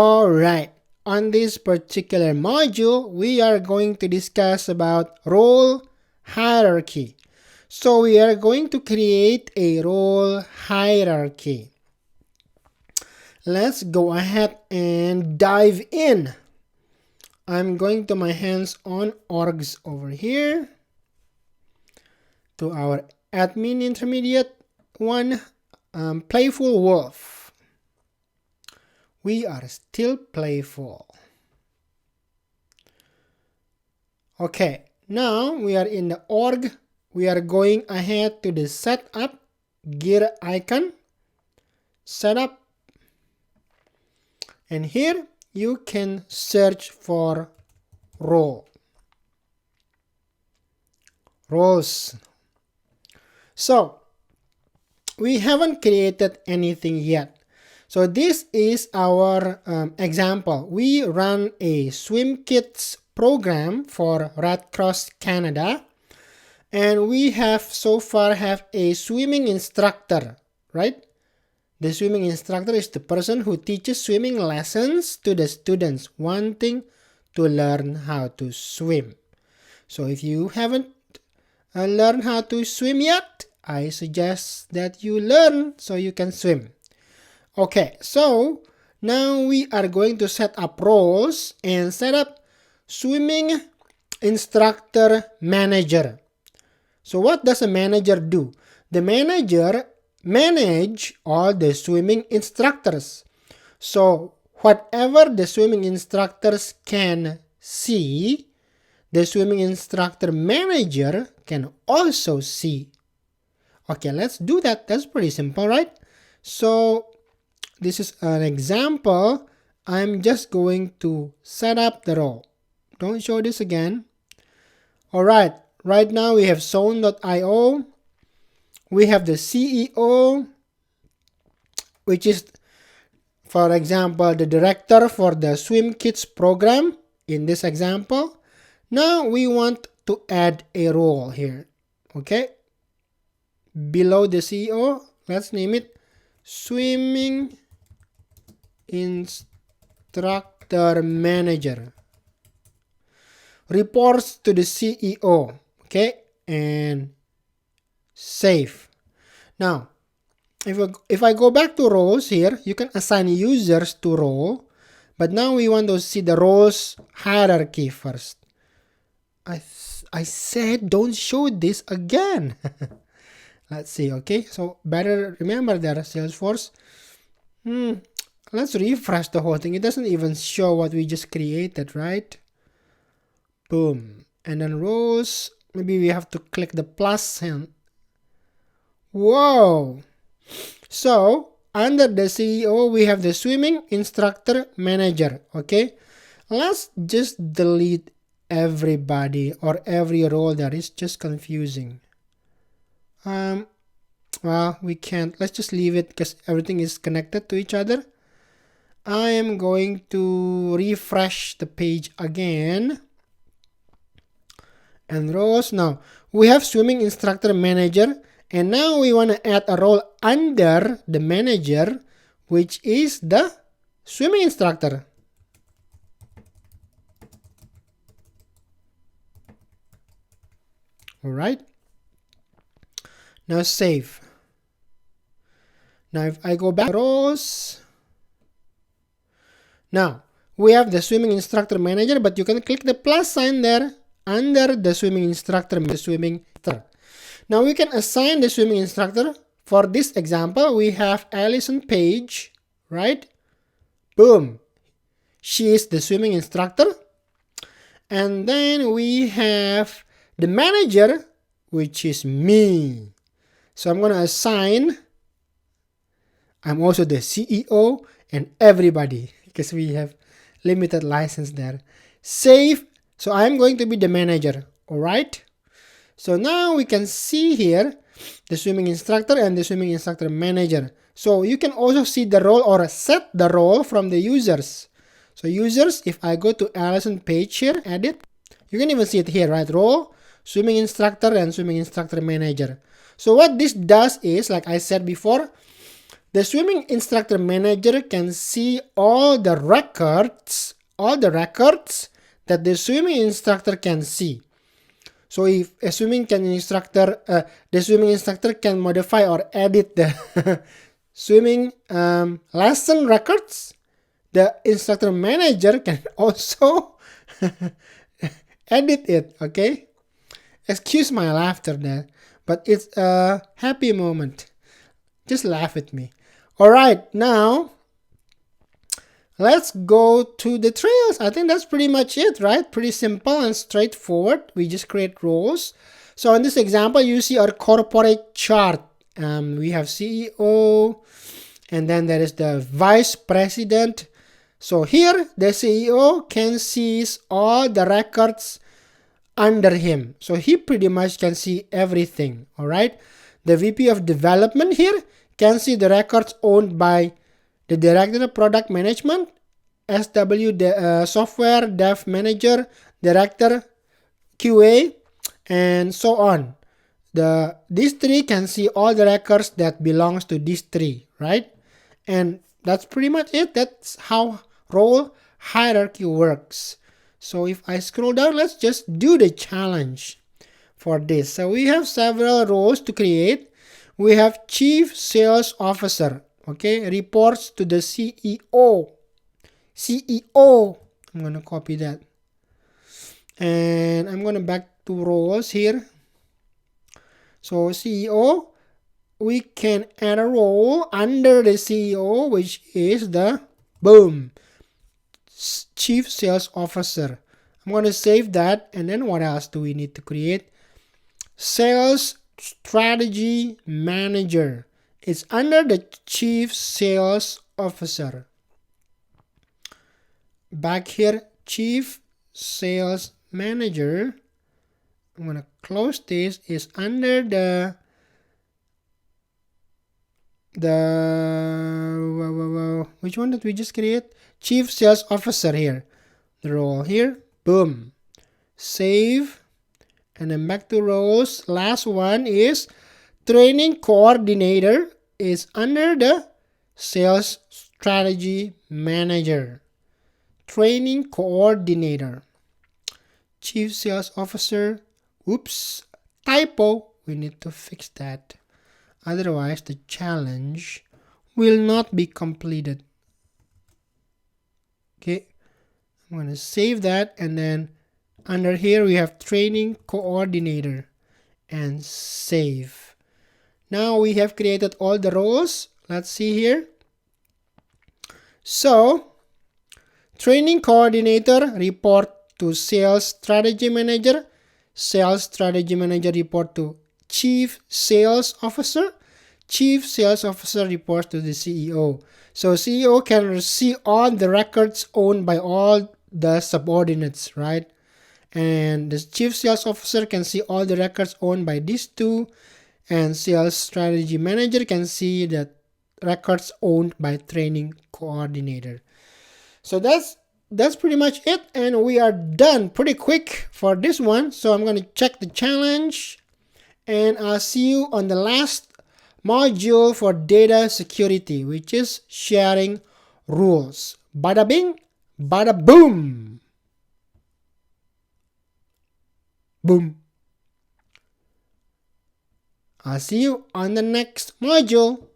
Alright, on this particular module, we are going to discuss about role hierarchy. So we are going to create a role hierarchy. Let's go ahead and dive in. I'm going to my hands-on orgs over here to our admin intermediate one, playful wolf. We are still playful. Okay, now we are in the org. We are going ahead to the setup gear icon, setup, and here you can search for roles. So we haven't created anything yet. So this is our example. We run a swim kits program for Red Cross Canada, and we have so far have a swimming instructor, right? The swimming instructor is the person who teaches swimming lessons to the students wanting to learn how to swim. So if you haven't learned how to swim yet, I suggest that you learn so you can swim. Okay, so now we are going to set up roles and set up swimming instructor manager. So what does a manager do? The manager manage all the swimming instructors. So whatever the swimming instructors can see, the swimming instructor manager can also see. Okay, let's do that. That's pretty simple, right? So this is an example. I'm just going to set up the role. Don't show this again. Alright, right now we have zone.io. We have the CEO, which is, for example, the director for the swim kits program in this example. Now we want to add a role here. Okay, below the CEO, let's name it swimming instructor manager. Reports to the CEO. Okay, and save. Now if I go back to roles here, you can assign users to role, but now we want to see the roles hierarchy first. I said don't show this again. Let's see. Okay, so better remember there, Salesforce. Let's refresh the whole thing. It doesn't even show what we just created, right? Boom. And then roles, maybe we have to click the plus sign. Whoa. So under the CEO, we have the swimming instructor manager. Okay, let's just delete everybody or every role that is just confusing. Well, we can't. Let's just leave it because everything is connected to each other. I am going to refresh the page again. And roles. Now we have swimming instructor manager, and now we want to add a role under the manager, which is the swimming instructor. All right. Now save. Now if I go back to roles, now we have the swimming instructor manager, but you can click the plus sign there under the swimming instructor. Now we can assign the swimming instructor. For this example, we have Allison Page, right? Boom. She is the swimming instructor. And then we have the manager, which is me. So I'm going to assign, I'm also the CEO and everybody because we have limited license there. Save. So I'm going to be the manager. All right. So now we can see here the swimming instructor and the swimming instructor manager. So you can also see the role or set the role from the users. So users, if I go to Allison Page here, edit, you can even see it here, right? Role, swimming instructor and swimming instructor manager. So what this does is, like I said before, The swimming instructor manager can see all the records that the swimming instructor can see. So if a the swimming instructor can modify or edit the swimming lesson records, the instructor manager can also edit it. Okay, excuse my laughter there, but it's a happy moment. Just laugh at me. All right, now let's go to the trails. I think that's pretty much it, right? Pretty simple and straightforward. We just create roles. So in this example, you see our corporate chart. We have CEO, and then there is the vice president. So here, the CEO can see all the records under him. So he pretty much can see everything, all right? The VP of development here can see the records owned by the director of product management, SW, the software dev manager, director, QA, and so on. These three can see all the records that belongs to these three, right? And that's pretty much it. That's how role hierarchy works. So if I scroll down, let's just do the challenge for this. So we have several roles to create. We have Chief Sales Officer, okay, reports to the CEO. CEO, I'm going to copy that. And I'm going to back to roles here. So CEO, we can add a role under the CEO, which is the, boom, Chief Sales Officer. I'm going to save that. And then what else do we need to create? Sales Strategy Manager. It's under the Chief Sales Officer. Back here, Chief Sales Manager. I'm going to close this. Is under the which one did we just create? Chief Sales Officer here. The role here. Boom. Save. And then back to roles. Last one is Training Coordinator. Is under the Sales Strategy Manager. Training Coordinator. Chief Sales Officer. Oops. Typo. We need to fix that. Otherwise, the challenge will not be completed. Okay. I'm going to save that, and then under here we have Training Coordinator and save. Now we have created all the roles. Let's see here. So Training Coordinator report to Sales Strategy Manager. Sales Strategy Manager report to Chief Sales Officer. Chief Sales Officer reports to the CEO. So CEO can see all the records owned by all the subordinates, right? And the Chief Sales Officer can see all the records owned by these two. And Sales Strategy Manager can see the records owned by Training Coordinator. So that's pretty much it. And we are done pretty quick for this one. So I'm going to check the challenge. And I'll see you on the last module for data security, which is sharing rules. Bada bing, bada boom. Boom. I'll see you on the next module.